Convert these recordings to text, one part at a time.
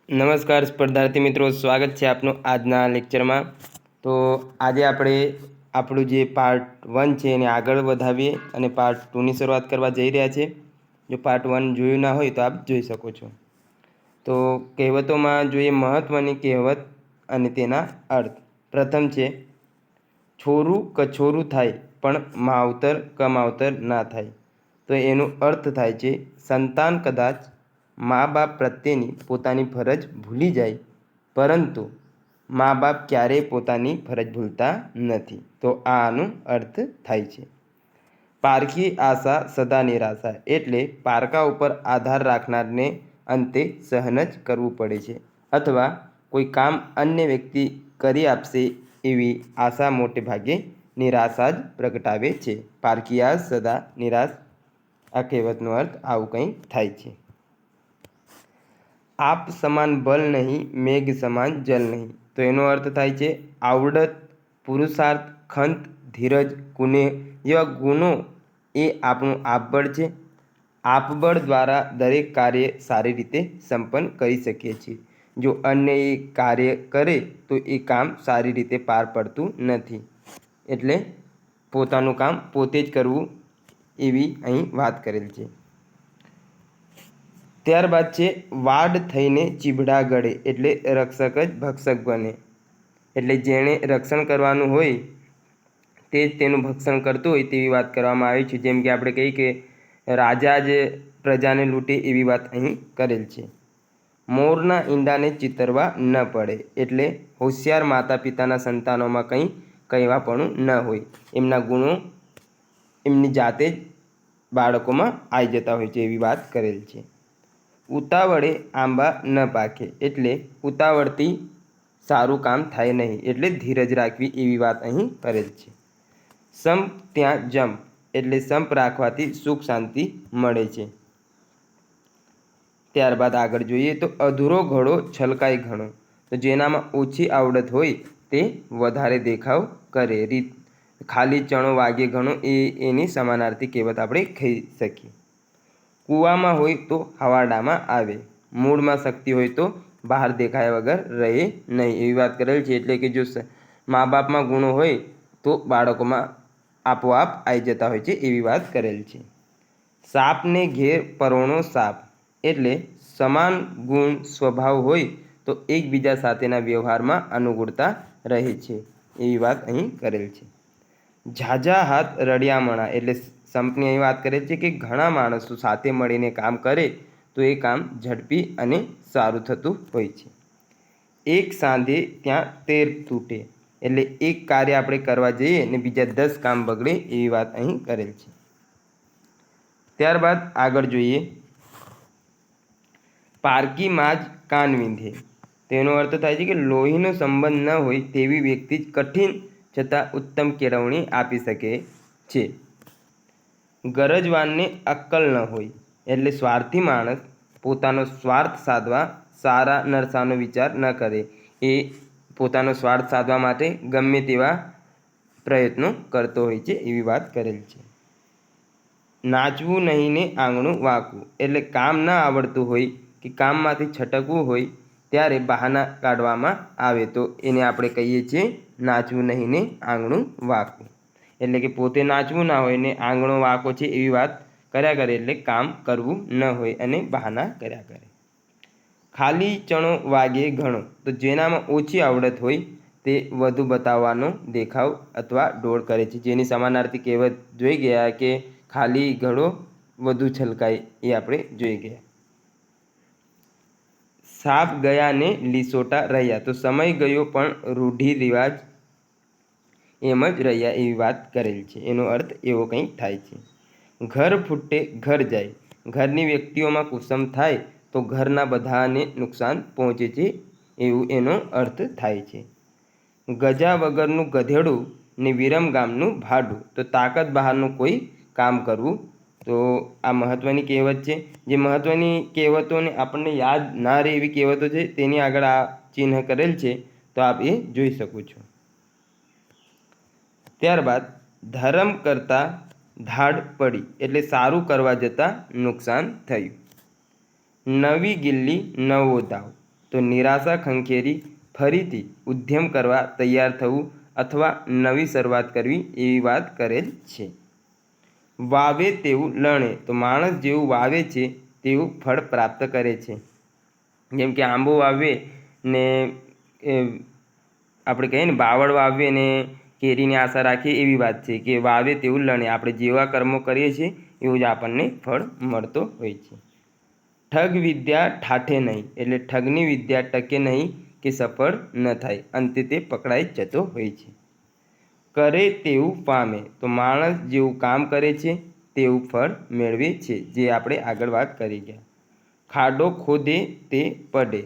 નમસ્કાર સ્પર્ધાર્થી મિત્રો, સ્વાગત છે આપનું આજના લેક્ચરમાં। તો આજે આપણે આપણું જે પાર્ટ 1 છે એને આગળ વધાવીએ અને પાર્ટ 2ની શરૂઆત કરવા જઈ રહ્યા છે। જો પાર્ટ 1 જોયું ના હોય તો આપ જોઈ શકો છો। તો કહેવતોમાં જોઈએ મહત્ત્વની કહેવત અને તેના અર્થ। પ્રથમ છે, છોરું કછોરું થાય પણ માવતર કમાવતર ના થાય। તો એનો અર્થ થાય છે, સંતાન કદાચ મા બાપ પ્રત્યેની પોતાની ફરજ ભૂલી જાય, પરંતુ મા બાપ ક્યારેય પોતાની ફરજ ભૂલતા નથી। તો આનો અર્થ થાય છે। પારકી આશા સદા નિરાશા, એટલે પારકા ઉપર આધાર રાખનારને અંતે સહન જ કરવું પડે છે, અથવા કોઈ કામ અન્ય વ્યક્તિ કરી આપશે એવી આશા મોટે ભાગે નિરાશા જ પ્રગટાવે છે। પારકી આશા સદા નિરાશ, આ કહેવતનો અર્થ આવું કંઈ થાય છે। આપ સમાન બલ નહીં, મેઘ સમાન જલ નહીં। તો એનો અર્થ થાય છે, આવડત, પુરુષાર્થ, ખંત, ધીરજ, કુનેહ જેવા ગુણો એ આપણું આપબળ છે। આપબળ દ્વારા દરેક કાર્ય સારી રીતે સંપન્ન કરી શકીએ છીએ। જો અન્ય એ કાર્ય કરે તો એ કામ સારી રીતે પાર પડતું નથી, એટલે પોતાનું કામ પોતે જ કરવું એવી અહીં વાત કરેલ છે। ત્યારબાદ છે, વાડ થઈને ચીબડા ગળે, એટલે રક્ષક જ ભક્ષક બને। એટલે જેણે રક્ષણ કરવાનું હોય તે જ તેનું ભક્ષણ કરતું હોય તેવી વાત કરવામાં આવી છે। જેમ કે આપણે કહીએ કે રાજા જ પ્રજાને લૂંટે એવી વાત અહીં કરેલ છે। મોરના ઈંડાને ચિતરવા ન પડે, એટલે હોશિયાર માતા પિતાના સંતાનોમાં કંઈ કહેવાપણું ન હોય, એમના ગુણો એમની જાતે જ બાળકોમાં આવી જતા હોય છે એવી વાત કરેલ છે। ઉતાવળે આંબા ન પાકે, એટલે ઉતાવળથી સારું કામ થાય નહીં, એટલે ધીરજ રાખવી એવી વાત અહીં કરેલ છે। સંપ ત્યાં જંપ, એટલે સંપ રાખવાથી સુખ શાંતિ મળે છે। ત્યારબાદ આગળ જોઈએ તો અધૂરો ઘડો છલકાય ઘણો, તો જેનામાં ઓછી આવડત હોય તે વધારે દેખાવ કરે। રીત ખાલી ચણો વાગે ઘણો, એની સમાનાર્થી કહેવત આપણે કહી શકીએ। કૂવામાં હોય તો હવાડામાં આવે, મૂળમાં શક્તિ હોય તો બહાર દેખાયા વગર રહે નહીં એવી વાત કરેલ છે। એટલે કે જો મા બાપમાં ગુણો હોય તો બાળકોમાં આપોઆપ આવી જતા હોય છે એવી વાત કરેલ છે। સાપને ઘેર પરોણો સાપ, એટલે સમાન ગુણ સ્વભાવ હોય તો એકબીજા સાથેના વ્યવહારમાં અનુકૂળતા રહે છે એવી વાત અહીં કરેલ છે। ઝાઝા હાથ રળિયામણા, એટલે સંપની અહીં વાત કરેલ છે કે ઘણા માણસો સાથે મળીને કામ કરે તો એ કામ ઝડપી અને સારું થતું હોય છે। એક સાંધે ત્યાં 13 તૂટે, એટલે એક કાર્ય આપણે કરવા જઈએ ને બીજા 10 કામ બગડે એવી વાત અહીં કરેલ છે। ત્યારબાદ આગળ જોઈએ, પારકી માં જ કાન વિંધે, તેનો અર્થ થાય છે કે લોહીનો સંબંધ ન હોય તેવી વ્યક્તિ જ કઠિન છતાં ઉત્તમ કેળવણી આપી શકે છે। ગરજવાનને અક્કલ ન હોય, એટલે સ્વાર્થી માણસ પોતાનો સ્વાર્થ સાધવા સારા નરસાનો વિચાર ન કરે, એ પોતાનો સ્વાર્થ સાધવા માટે ગમે તેવા પ્રયત્નો કરતો હોય છે એવી વાત કરેલ છે। નાચવું નહીં ને આંગણું વાંકવું, એટલે કામ ન આવડતું હોય કે કામમાંથી છટકવું હોય ત્યારે બહાના કાઢવામાં આવે તો એને આપણે કહીએ છીએ નાચવું નહીં ને આંગણું વાંકવું। એટલે કે પોતે નાચવું ના હોય ને આંગણો વાંકો છે એવી વાત કર્યા કરે, એટલે કામ કરવું ન હોય અને બહાના કર્યા કરે। ખાલી ચણો વાગે ઘણો, તો જેનામાં ઓછી આવડત હોય તે વધુ બતાવવાનો દેખાવ અથવા ડોળ કરે છે, જેની સમાનાર્થી કહેવત જોઈ ગયા કે ખાલી ઘડો વધુ છલકાય, એ આપણે જોઈ ગયા। સાપ ગયા ને લીસોટા રહ્યા, તો સમય ગયો પણ રૂઢિ રિવાજ એમ જ રહ્યા એવી વાત કરેલ છે। એનો અર્થ એવો કંઈક થાય છે। ઘર ફૂટે ઘર જાય, ઘરની વ્યક્તિઓમાં કુસમ થાય તો ઘરના બધાને નુકસાન પહોંચે છે એવું એનો અર્થ થાય છે। ગજા વગરનું ગધેડું ને વિરમ ગામનું ભાડું, તો તાકાત બહારનું કોઈ કામ કરવું। તો આ મહત્ત્વની કહેવત છે। જે મહત્ત્વની કહેવતોને આપણને યાદ ના રહે એવી કહેવતો છે તેની આગળ આ ચિહ્ન કરેલ છે, તો આપ એ જોઈ શકો છો। ત્યારબાદ ધર્મ કરતાં ધાડ પડી, એટલે સારું કરવા જતાં નુકસાન થયું। નવી ગિલ્લી નવો દાવ, તો નિરાશા ખંખેરી ફરીથી ઉદ્યમ કરવા તૈયાર થવું અથવા નવી શરૂઆત કરવી એવી વાત કરેલ છે. વાવે તેવું લણે, તો માણસ જેવું વાવે છે તેવું ફળ પ્રાપ્ત કરે છે. જેમ કે આંબો વાવીએ ને આપણે કહીએ ને બાવળ વાવીએ ને કેરીની આશા રાખીએ એવી વાત છે કે વાવે તેવું લણે, આપણે જેવા કર્મો કરીએ છીએ એવું જ આપણને ફળ મળતો હોય છે. ઠગ વિદ્યા ઠાઠે નહીં, એટલે ઠગની વિદ્યા ટકે નહીં કે સફળ ન થાય, અંતે તે પકડાઈ જતો હોય છે. કરે તેવું પામે, તો માણસ જેવું કામ કરે છે તેવું ફળ મેળવે છે, જે આપણે આગળ વાત કરી ગયા. ખાડો ખોદે તે પડે,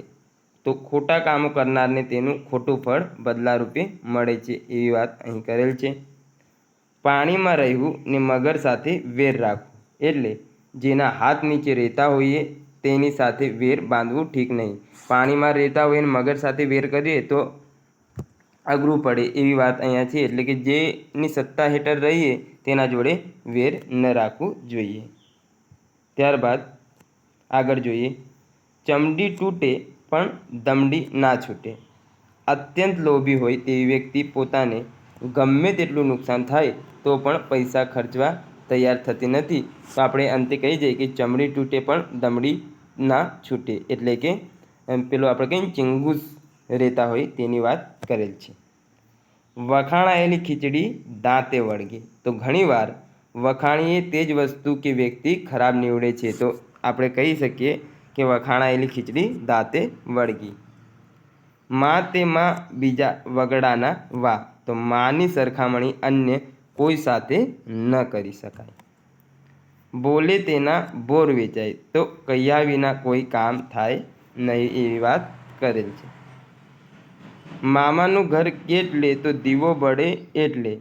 તો ખોટા કામો કરનારને તેનું ખોટું ફળ બદલા રૂપે મળે છે એવી વાત અહીં કરેલ છે. પાણીમાં રહેવું ને મગર સાથે વેર રાખવું, એટલે જેના હાથ નીચે રહેતા હોઈએ તેની સાથે વેર બાંધવું ઠીક નહીં. પાણીમાં રહેતા હોઈએ ને મગર સાથે વેર કરીએ તો અઘરું પડે એવી વાત અહીંયા છે. એટલે કે જેની સત્તા હેઠળ રહીએ તેના જોડે વેર ન રાખવું જોઈએ. ત્યારબાદ આગળ જોઈએ, ચમડી તૂટે પણ દમડી ના છૂટે. અત્યંત લોભી હોય તેવી વ્યક્તિ પોતાને ગમે તેટલું નુકસાન થાય તો પણ પૈસા ખર્ચવા તૈયાર થતી નથી. તો આપણે અંતે કહી જઈએ કે ચમડી તૂટે પણ દમડી ના છૂટે, એટલે કે પેલું આપણે કહીએ ચિંગુસ રહેતા હોય તેની વાત કરેલ છે. વખાણાયેલી ખીચડી દાંતે વળગે, તો ઘણીવાર વખાણીએ તે જ વસ્તુ કે વ્યક્તિ ખરાબ નીવડે છે, તો આપણે કહી શકીએ કે વખાણાયેલી ખીચડી દાંતે વળગી. માં તે માં બીજા વગડાના વા, તો માની સરખામણી અન્ય કોઈ સાથે ન કરી શકાય. બોલે તેના બોર વેચાય, તો કહ્યા વિના કોઈ કામ થાય નહીં એવી વાત કરેલ છે. મામાનું ઘર કેટલે તો દીવો બળે, એટલે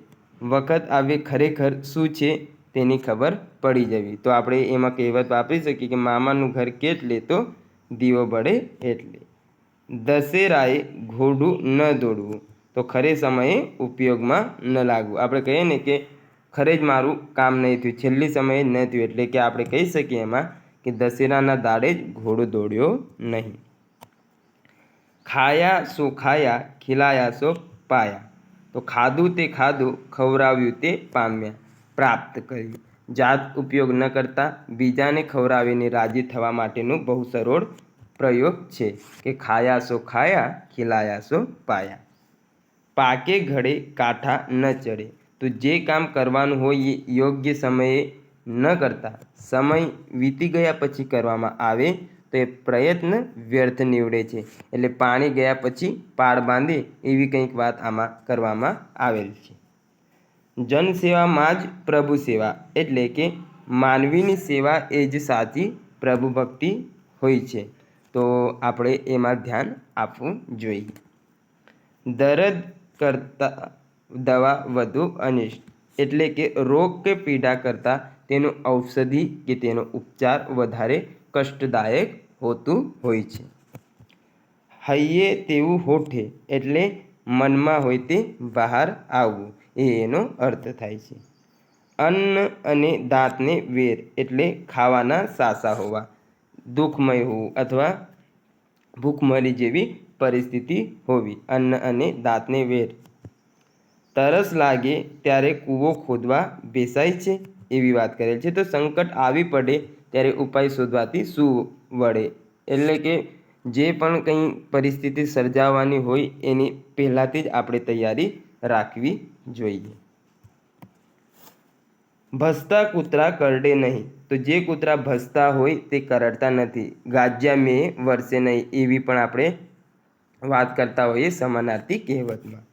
વખત આવે ખરેખર શું છે તેની ખબર પડી જવી. તો આપણે એમાં કહેવત વાપરી શકીએ કે મામાનું ઘર કેટલે તો દીવો બળે એટલે. દશેરાએ ઘોડું ન દોડવું, તો ખરે સમયે ઉપયોગમાં ન લાગવું. આપણે કહીએ ને કે ખરે જ મારું કામ નહીં થયું, છેલ્લી સમયે જ ન થયું, એટલે કે આપણે કહી શકીએ એમાં કે દશેરાના દાડે જ ઘોડો દોડ્યો નહીં. ખાયા સો ખાયા, ખીલાયા સો પાયા, તો ખાધું તે ખાધું, ખવડાવ્યું તે પામ્યા, પ્રાપ્ત કર્યું. જાત ઉપયોગ ન કરતા બીજાને ખવડાવીને રાજી થવા માટેનું બહુ સરળ પ્રયોગ છે કે ખાયા સો ખાયા, ખીલાયા સો પાયા. પાકે ઘડે કાંઠા ન ચડે, તો જે કામ કરવાનું હોય એ યોગ્ય સમયે ન કરતા સમય વીતી ગયા પછી કરવામાં આવે તો એ પ્રયત્ન વ્યર્થ નીવડે છે. એટલે પાણી ગયા પછી પાળ બાંધે એવી કંઈક વાત આમાં કરવામાં આવેલ છે. જનસેવામાં જ પ્રભુ સેવા, એટલે કે માનવીની સેવા એ જ સાચી પ્રભુ ભક્તિ હોય છે, તો આપણે એમાં ધ્યાન આપવું જોઈએ. દર્દ કરતાં દવા વધુ અનિષ્ટ, એટલે કે રોગ કે પીડા કરતાં તેનું ઔષધિ કે તેનો ઉપચાર વધારે કષ્ટદાયક હોતું હોય છે. હૈયે તેવું હોઠે, એટલે મનમાં હોય તે બહાર આવવું એ એનો અર્થ થાય છે. અન્ન અને દાંતને વેર, એટલે ખાવાના સાસા હોવા, દુઃખમય હોવું અથવા ભૂખમરી જેવી પરિસ્થિતિ હોવી. અન્ન અને દાંતને વેર. તરસ લાગે ત્યારે કૂવો ખોદવા બેસાય છે એવી વાત કરેલ છે. તો સંકટ આવી પડે ત્યારે ઉપાય શોધવાથી શું વળે, એટલે કે જે પણ કંઈ પરિસ્થિતિ સર્જાવાની હોય એની પહેલાંથી જ આપણે તૈયારી રાખવી જોઈએ. ભસતા કૂતરા કરડે નહીં, તો જે કૂતરા ભસતા હોય તે કરડતા નથી. ગાજ્યા મેં વરસે નહીં, એવી પણ આપણે વાત કરતા હોઈએ સમાનાર્થી કહેવતમાં.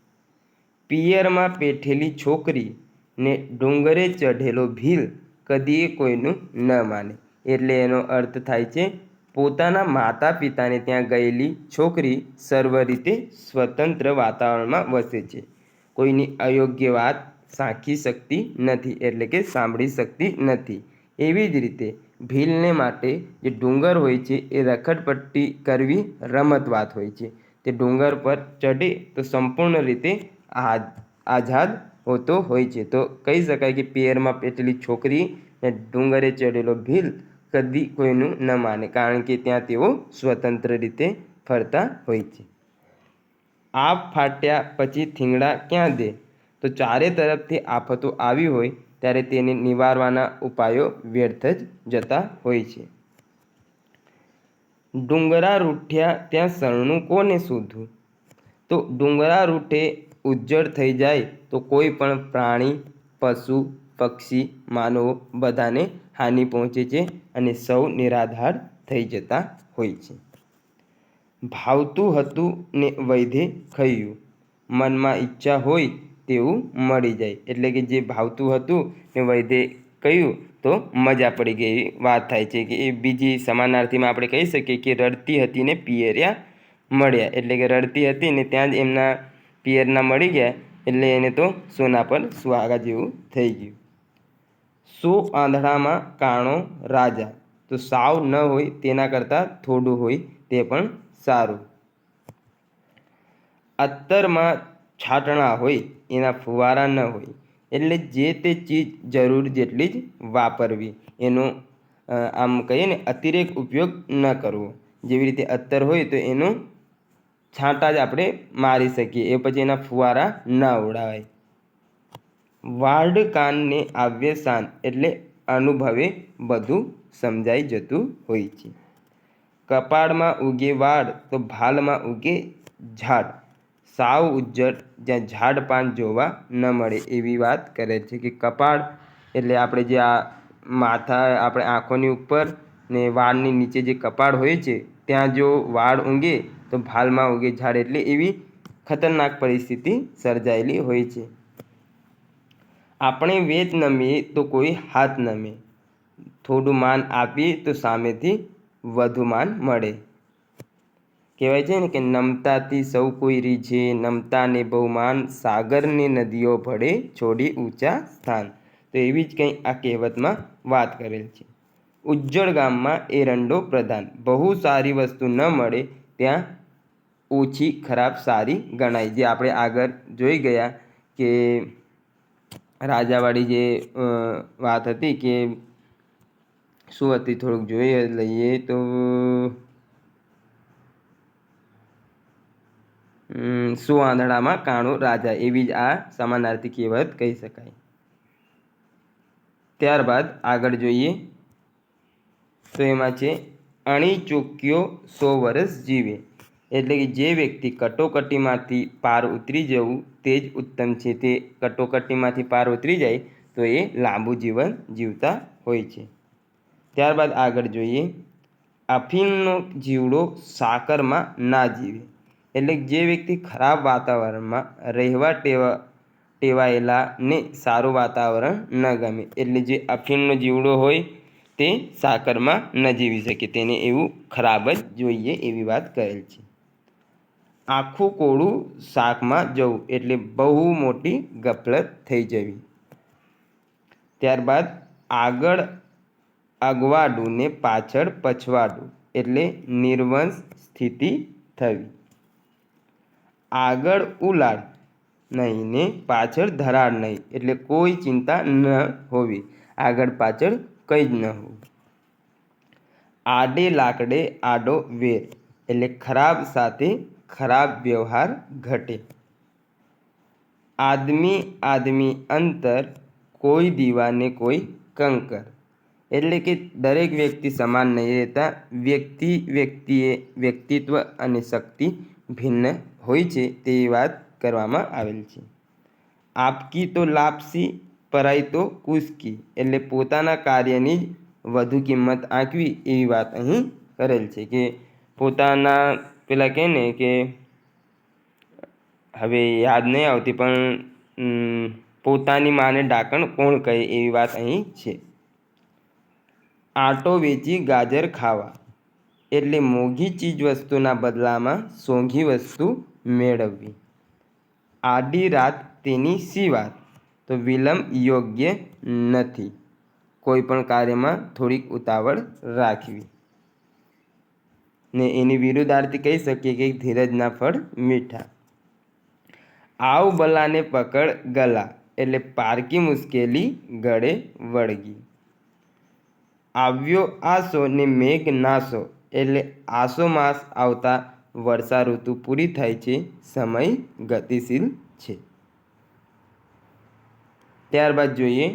પિયરમાં પેઠેલી છોકરી ને ડુંગરે ચઢેલો ભીલ, કદીએ કોઈનું ન માને, એટલે એનો અર્થ થાય છે પોતાના માતા પિતાને ત્યાં ગયેલી છોકરી સર્વ રીતે સ્વતંત્ર વાતાવરણમાં વસે છે, કોઈની અયોગ્ય વાત સાંખી શકતી નથી, એટલે કે સાંભળી શકતી નથી. એવી જ રીતે ભીલને માટે જે ડુંગર હોય છે એ રખડપટ્ટી કરવી રમત વાત હોય છે. તે ડુંગર પર ચઢે તો સંપૂર્ણ રીતે આઝાદ હોતો હોય છે. તો કહી શકાય કે પિયરમાં પેટેલી છોકરી ને ડુંગરે ચઢેલો ભીલ કદી કોઈનું ન માને, કારણ કે ત્યાં તેઓ સ્વતંત્ર રીતે ફરતા હોય છે. આપ ફાટ્યા પછી થીંગડા ક્યાં દે? તો ચારે તરફથી આફતો આવી હોય ત્યારે તેને નિવારવાના ઉપાયો વ્યર્થ જ જતા હોય છે. ડુંગરા રૂઠ્યા ત્યાં શરણું કોને શોધવું? તો ડુંગરા રૂઠે ઉજ્જડ થઈ જાય તો કોઈ પણ પ્રાણી, પશુ, પક્ષી, માનવો બધાને હાનિ પહોંચે છે અને સૌ નિરાધાર થઈ જતા હોય છે. ભાવતું હતું ને વૈધે ખયું, મનમાં ઈચ્છા હોય તેવું મળી જાય. એટલે કે જે ભાવતું હતું ને વૈધે કહ્યું તો મજા પડી ગઈ એવી વાત થાય છે. કે એ બીજી સમાનાર્થીમાં આપણે કહી શકીએ કે રડતી હતી ને પિયર્યા મળ્યા. એટલે કે રડતી હતી ને ત્યાં જ એમના પિયરના મળી ગયા એટલે એને તો સોના પર સુહાગા જેવું થઈ ગયું. સો આંધળામાં કાણો રાજા, તો સાવ ન હોય તેના કરતાં થોડું હોય તે પણ સારું. અત્તરમાં છાંટણા હોય એના ફુવારા ન હોય. એટલે જે તે ચીજ જરૂર જેટલી જ વાપરવી, એનો આમ કહીએ ને અતિરેક ઉપયોગ ન કરવો. જેવી રીતે અત્તર હોય તો એનો છાંટા જ આપણે મારી શકીએ, એ પછી એના ફુવારા ના ઉડાવાય. વાડ કાનને આવ્ય શાન, એટલે અનુભવે બધું સમજાઈ જતું હોય છે. કપાળમાં ઉગે વાળ તો ભાલમાં ઉગે ઝાડ, સાવ ઉજ્જડ જ્યાં ઝાડ પાન જોવા ન મળે એવી વાત કરે છે. કે કપાળ એટલે આપણે જે આ માથા આપણે આંખોની ઉપર ને વાળની નીચે જે કપાળ હોય છે ત્યાં જો વાળ ઊંઘે તો ભાલમાં ઉગે ઝાડ, એટલે એવી ખતરનાક પરિસ્થિતિ સર્જાયેલી હોય છે. આપણે વેચ નમીએ તો કોઈ હાથ નમે, થોડું માન આપીએ તો સામેથી વધુ માન મળે. કહેવાય છે ને કે નમતાથી સૌ કોઈ રીઝે, નમતાને બહુમાન, સાગરની નદીઓ ભળે છોડી ઊંચા સ્થાન. તો એવી જ કંઈ આ કહેવતમાં વાત કરેલ છે. ઉજ્જડ ગામમાં એરંડો પ્રધાન, બહુ સારી વસ્તુ ન મળે ત્યાં ઓછી ખરાબ સારી ગણાય. જે આપણે આગળ જોઈ ગયા કે રાજાવાળી જે વાત હતી કે શું હતી, થોડુંક જોઈ લઈએ તો સો આંધળામાં કાણો રાજા, એવી જ આ સમાનાર્થી કહેવત કહી શકાય. ત્યારબાદ આગળ જોઈએ તો એમાં છે અણી ચોક્યો 100 વર્ષ જીવે. એટલે કે જે વ્યક્તિ કટોકટીમાંથી પાર ઉતરી જવું તે જ ઉત્તમ છે. તે કટોકટીમાંથી પાર ઉતરી જાય તો એ લાંબુ જીવન જીવતા હોય છે. ત્યારબાદ આગળ જોઈએ અફીણનો જીવડો સાકરમાં ના જીવે. એટલે જે વ્યક્તિ ખરાબ વાતાવરણમાં રહેવા ટેવાયેલા ને સારું વાતાવરણ ન ગમે, એટલે જે અફીણનો જીવડો હોય તે સાકરમાં ન જીવી શકે, તેને એવું ખરાબ જ જોઈએ એવી વાત કરેલ છે. આખું કોળું શાકમાં જવું, એટલે બહુ મોટી ગફલત થઈ જવી. ત્યારબાદ આગળ અગવાડું ને પાછળ પછવાડું, એટલે નિર્વંશ સ્થિતિ થવી. આગળ ઉલાળ નહીં ને પાછળ ધરાડ નહીં, એટલે કોઈ ચિંતા ન હોવી, આગળ પાછળ કંઈ જ ન હોવું. આડે લાકડે આડો વેર, એટલે ખરાબ સાથે ખરાબ વ્યવહાર ઘટે. આદમી આદમી અંતર, કોઈ દીવા ને કોઈ કંકર. એટલે કે દરેક વ્યક્તિ સમાન નહીં રહેતા, વ્યક્તિત્વ અને શક્તિ ભિન્ન હોય છે તેવી વાત કરવામાં આવેલ છે. આપકી તો લાપસી, પરાઈ તો કુસકી. એટલે પોતાના કાર્યની જ વધુ કિંમત આંકવી એવી વાત અહીં કરેલ છે. કે પોતાના પેલા કહે ને કે હવે યાદ નહીં આવતી પણ પોતાની માને ડાકણ કોણ કહે એવી વાત અહીં છે. આટો વેચી ગાજર ખાવા, એટલે મોંઘી ચીજ વસ્તુના બદલામાં સોંઘી વસ્તુ મેળવવી. આડી રાત તેની સી વાત, તો વિલંબ યોગ્ય નથી. કોઈ પણ કાર્યમાં થોડીક ઉતાવળ રાખવી. ને એની વિરુદ્ધાર્થી કહી શકીએ કે ધીરજના ફળ મીઠા. આવ બલાને પકડ ગલા, એટલે પારકી મુશ્કેલી ગળે વળગી. આવ્યો આસો ને મેઘ નાસો, એટલે આસો માસ આવતા વર્ષા ઋતુ પૂરી થાય છે, સમય ગતિશીલ છે. ત્યારબાદ જોઈએ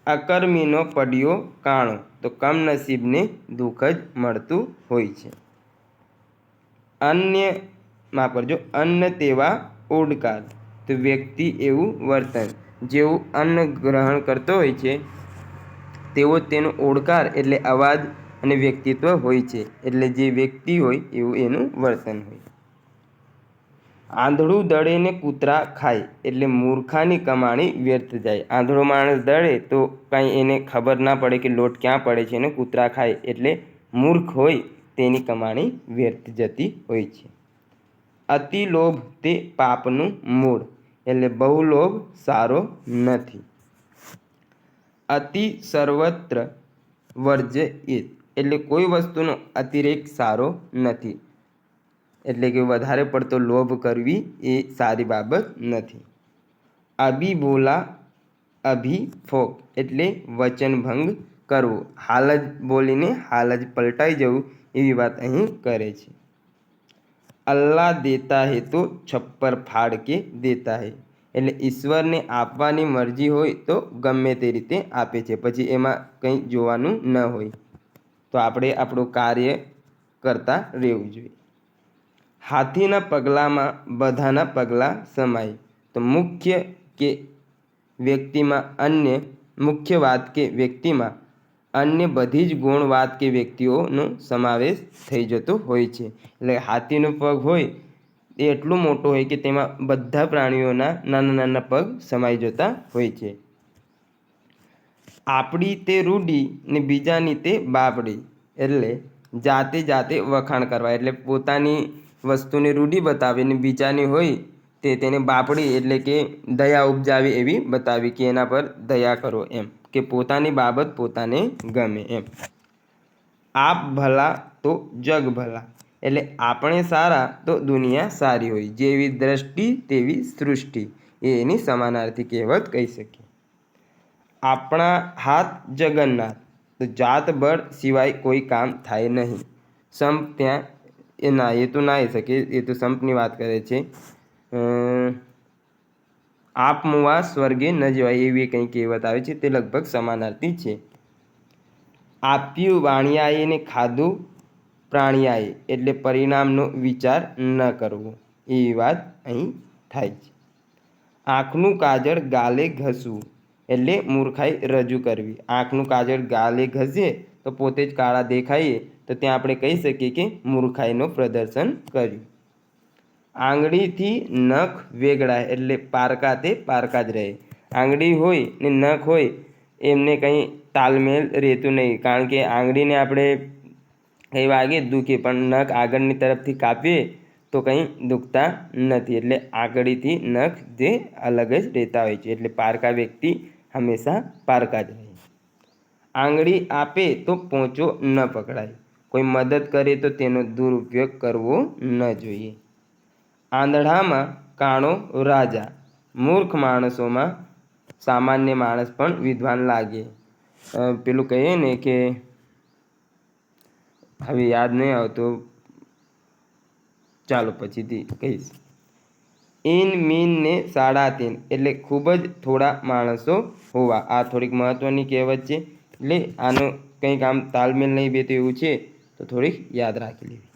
અકર્મીનો પડ્યો કાણો, તો કમનસીબને દુઃખ જ મળતું હોય છે. અન્ન તેવા ઓડકાર, તો વ્યક્તિ એવું વર્તન, જેવું અન્ન ગ્રહણ કરતો હોય છે તેવો તેનો ઓડકાર એટલે અવાજ અને વ્યક્તિત્વ હોય છે. એટલે જે વ્યક્તિ હોય એવું એનું વર્તન હોય. આંધળું દળે ને કૂતરા ખાય, એટલે મૂર્ખાની કમાણી વ્યર્થ જાય. આંધળો માણસ દળે તો કાંઈ એને ખબર ના પડે કે લોટ ક્યાં પડે છે, અને કૂતરા ખાય એટલે મૂર્ખ હોય તેની કમાણી વ્યર્થ જતી હોય છે. અતિ લોભ તે પાપનું મૂળ, એટલે બહુ લોભ સારો નથી. અતિ સર્વત્ર વર્જ્યેત, એટલે કોઈ વસ્તુનો અતિરેક સારો નથી. એટલે કે વધારે પડતો લોભ કરવી એ સારી બાબત નથી. અભિબોલા અભિફોક, એટલે વચનભંગ કરવો, હાલ જ બોલીને હાલ જ પલટાઈ જવું, એવી વાત અહીં કરે છે. અલ્લાહ દેતા હે તો છપ્પર ફાડ કે દેતા હે, એટલે ઈશ્વરને આપવાની મરજી હોય તો ગમે તે રીતે આપે છે, પછી એમાં કંઈ જોવાનું ન હોય. તો આપણે આપણું કાર્ય કરતા રહેવું જોઈએ. હાથીના પગલામાં બધાના પગલાં સમાય, તો મુખ્ય વાત કે વ્યક્તિમાં અન્ય બધી જ ગુણ વાત કે વ્યક્તિઓનો સમાવેશ થઈ જતો હોય છે. એટલે હાથીનો પગ હોય એ એટલો મોટો હોય કે તેમાં બધા પ્રાણીઓના નાના નાના પગ સમાઈ જતા હોય છે. આપણી તે રૂઢી ને બીજાની તે બાપડી, એટલે જાતે વખાણ કરવા, એટલે પોતાની વસ્તુની રૂઢી બતાવી ને બીજાની હોય તેને બાપડી એટલે કે દયા ઉપજાવી એવી બતાવી કે એના પર દયા કરો, એમ કે પોતાની બાબત પોતાને ગમે એમ. આપ ભલા તો જગ ભલા, એટલે આપણે સારા તો દુનિયા સારી હોય. જેવી દ્રષ્ટિ તેવી સૃષ્ટિ, એ એની સમાનાર્થી કહેવત કહી શકીએ. આપણા હાથ જગન્નાથ, તો જાત બળ સિવાય કોઈ કામ થાય નહીં. સંપ ત્યાં એ તો ના શકે, એ તો સંપની વાત કરે છે. આપ મુવા સ્વર્ગે ન જવાય, એવી કંઈ કહેવત આવે છે, તે લગભગ સમાનાર્થી છે. આપ્યું વાણિયાએ ને ખાધું પ્રાણિયાએ, એટલે પરિણામનો વિચાર ન કરવો, એવી વાત અહીં થાય છે. આંખનું કાજળ ગાલે ઘસવું, એટલે મૂર્ખાઈ રજૂ કરવી. આંખનું કાજળ ગાલે ઘસીએ તો પોતે જ કાળા દેખાઈએ, તો ત્યાં આપણે કહી શકીએ કે મૂર્ખાઈનું પ્રદર્શન કર્યું. આંગળીથી નખ વેગળાય, એટલે પારકા તે પારકા જ રહે. આંગળી હોય ને નખ હોય એમને કંઈ તાલમેલ રહેતું નહીં, કારણ કે આંગળીને આપણે કંઈ વાગે દુખે, પણ નખ આગળની તરફથી કાપીએ તો કંઈ દુખતા નથી. એટલે આંગળીથી નખ જે અલગ જ રહેતા હોય છે, એટલે પારકા વ્યક્તિ હંમેશા પારકા જ રહે. આંગળી આપે તો પોંચો ન પકડાય, કોઈ મદદ કરે તો તેનો દુરુપયોગ કરવો ન જોઈએ. આંધળામાં કાણો રાજા, મૂર્ખ માણસોમાં સામાન્ય માણસ પણ વિદ્વાન લાગે. પેલું કહીએ ને કે હવે યાદ નહીં આવતો, ચાલો પછીથી કહીશ. ઈન મીન ને 3.5, એટલે ખૂબ જ થોડા માણસો હોવા. આ થોડીક મહત્ત્વની કહેવત છે, એટલે આનો કંઈક આમ તાલમેલ નહીં બેતો એવું છે, તો થોડીક યાદ રાખી લેવી.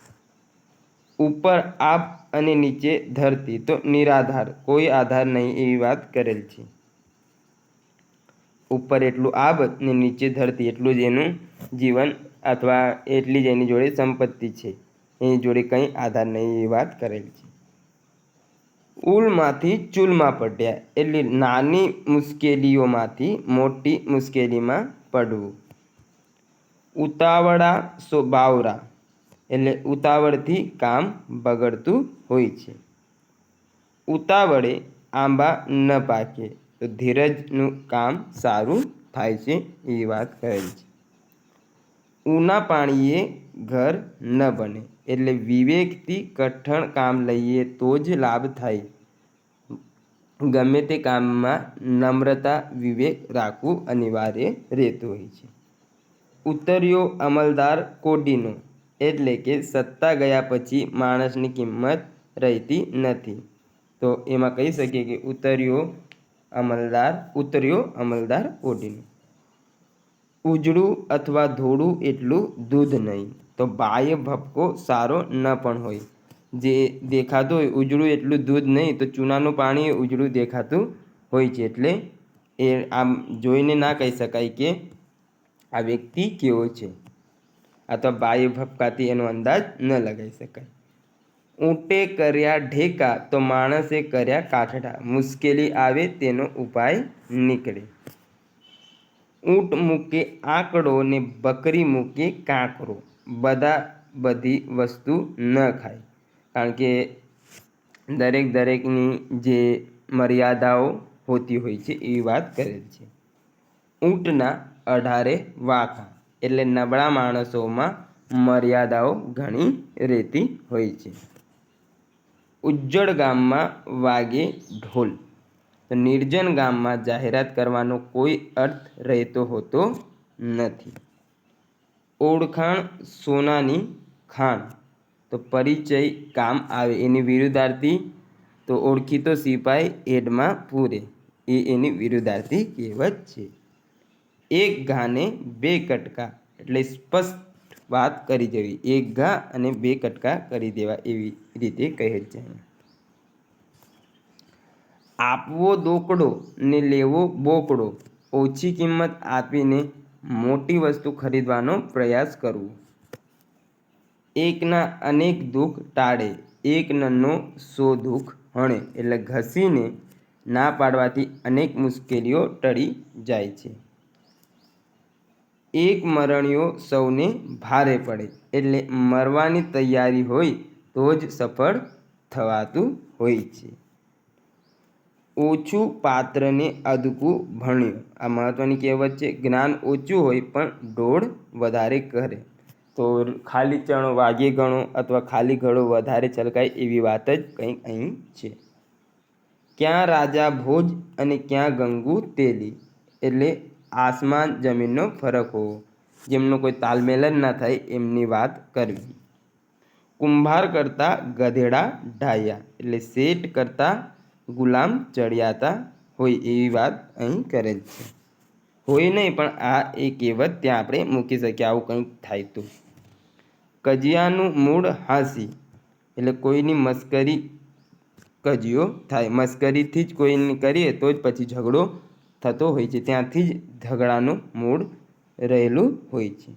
ઉપર આપ અને નીચે ધરતી, તો નિરાધાર, કોઈ આધાર નહીં, એવી વાત કરેલ છે. ઉપર એટલું આબ ને નીચે ધરતી, એટલું જ એનું જીવન અથવા એટલી જ એની જોડે સંપત્તિ છે, એની જોડે કંઈ આધાર નહીં, એવી વાત કરેલ છે. ઉલમાંથી ચૂલમાં પડ્યા, એટલે નાની મુશ્કેલીઓમાંથી મોટી મુશ્કેલીમાં પડવું. ઉતાવળા સો બાવરા, એટલે ઉતાવળથી કામ બગડતું હોય છે. ઉતાવળે આંબા ન પાકે, તો ધીરજનું કામ સારું થાય છે, એવી વાત કરેલ છે. ઊના પાણીએ ઘર ન બને, એટલે વિવેકથી કઠણ કામ લઈએ તો જ લાભ થાય. ગમે તે કામમાં નમ્રતા વિવેક રાખવું અનિવાર્ય રહેતું હોય છે. ઉતર્યો અમલદાર કોડીનો, એટલે કે સત્તા ગયા પછી માણસની કિંમત રહેતી નથી. તો એમાં કહી શકીએ કે ઉતર્યો અમલદાર ઓઢીને. ઉજળું અથવા ધોળું એટલું દૂધ નહીં. તો બાહ્ય ભપકો સારો ન પણ હોય. જે દેખાતું હોય ઉજળું એટલું દૂધ નહીં, તો ચૂનાનું પાણી ઉજળું દેખાતું હોય છે. એટલે એ આમ જોઈને ના કહી શકાય કે આ વ્યક્તિ કેવો છે, અથવા બાહ્ય ભપકાથી એનો અંદાજ ન લગાવી શકાય. ઊંટે કર્યા ઢેકા તો માણસે કર્યા કાઠડા. મુશ્કેલી આવે તેનો ઉપાય નીકળે. ઊંટ મૂકે આંકડો ને બકરી મૂકે કાંકરો. બધી વસ્તુ ન ખાય. કારણ કે દરેકની જે મર્યાદાઓ હોતી હોય છે એવી વાત કરેલ છે. ઊંટના 18 વાંકા, એટલે નબળા માણસોમાં મર્યાદાઓ ઘણી રહેતી હોય છે. ઉજ્જડ ગામમાં વાગે ઢોલ, તો નિર્જન ગામમાં જાહેરાત કરવાનો કોઈ અર્થ રહેતો હોતો નથી. ઓળખાણ સોનાની ખાણ, તો પરિચય કામ આવે. એની વિરુદ્ધાર્થી તો ઓળખીતો સિપાઈ એડમાં પૂરે, એ એની વિરુદ્ધાર્થી કહેવત છે. એક ઘાને 2 કટકા, એટલે સ્પષ્ટ વાત કરી દેવી. એક ઘા અને 2 કટકા કરી દેવા, એવી રીતે કહેલ છે. આપવો દોકડો ને લેવો બોકડો. ઓછી કિંમત આપીને મોટી વસ્તુ ખરીદવાનો પ્રયાસ કરવો. એકના અનેક દુઃખ ટાળે, એક નન્નો 100 દુઃખ હણે. એટલે ઘસીને ના પાડવાથી અનેક મુશ્કેલીઓ ટળી જાય છે. એક મરણિયો સૌને ભારે પડે, એટલે મરવાની તૈયારી હોય તો જ સફળ થવાતું હોય છે. ઓછું પાત્રને અદકું ભણ્યો, આ મહત્ત્વની કહેવત છે. જ્ઞાન ઓછું હોય પણ ડોળ વધારે કરે. તો ખાલી ચણો વાગે ગણો, અથવા ખાલી ઘડો વધારે છલકાય, એવી વાત જ કંઈક અહીં છે. ક્યાં રાજા ભોજ અને ક્યાં ગંગુ તેલી, એટલે આસમાન જમીનનો ફરક હોવો. જેમનો કોઈ તાલમેલ જ ના થાય એમની વાત કરવી. કુંભાર કરતાં ગધેડા ઢાયા, એટલે શેઠ કરતાં ગુલામ ચડિયાતા હોય, એવી વાત અહીં કરેલ છે. હોય નહીં પણ આ એ કહેવત ત્યાં આપણે મૂકી શકીએ, આવું કંઈક થાય તો. કજિયાનું મૂળ હાંસી, એટલે કોઈની મસ્કરી કજિયો થાય. મસ્કરીથી જ કોઈની કરીએ તો જ પછી ઝઘડો થતો હોય છે, ત્યાંથી જ ઝઘડાનું મૂળ રહેલું હોય છે.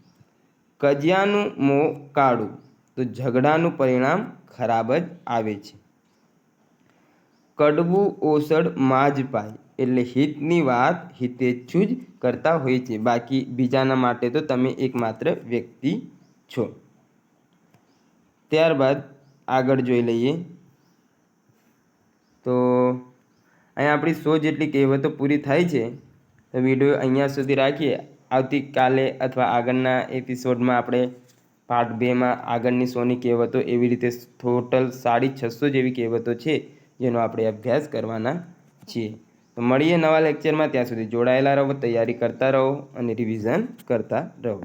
કજિયાનું મોં કાળું, તો ઝઘડાનું પરિણામ ખરાબ જ આવે છે. કડવું ઓસડ માજ પાય, એટલે હિતની વાત હિતેચ્છુ જ કરતા હોય છે. બાકી બીજાના માટે તો તમે એકમાત્ર વ્યક્તિ છો. ત્યારબાદ આગળ જોઈ લઈએ. તો અહીંયા આપણી 100 જેટલી કહેવતો પૂરી થાય છે. તો વિડીયો અહીંયા સુધી રાખીએ. આવતીકાલે અથવા આગળના એપિસોડમાં આપણે પાર્ટ 2માં આગળની 100ની કહેવતો, એવી રીતે ટોટલ 650 જેવી કહેવતો છે જેનો આપણે અભ્યાસ કરવાના છીએ. તો મળીએ નવા લેક્ચરમાં. ત્યાં સુધી જોડાયેલા રહો, તૈયારી કરતા રહો અને રિવિઝન કરતા રહો.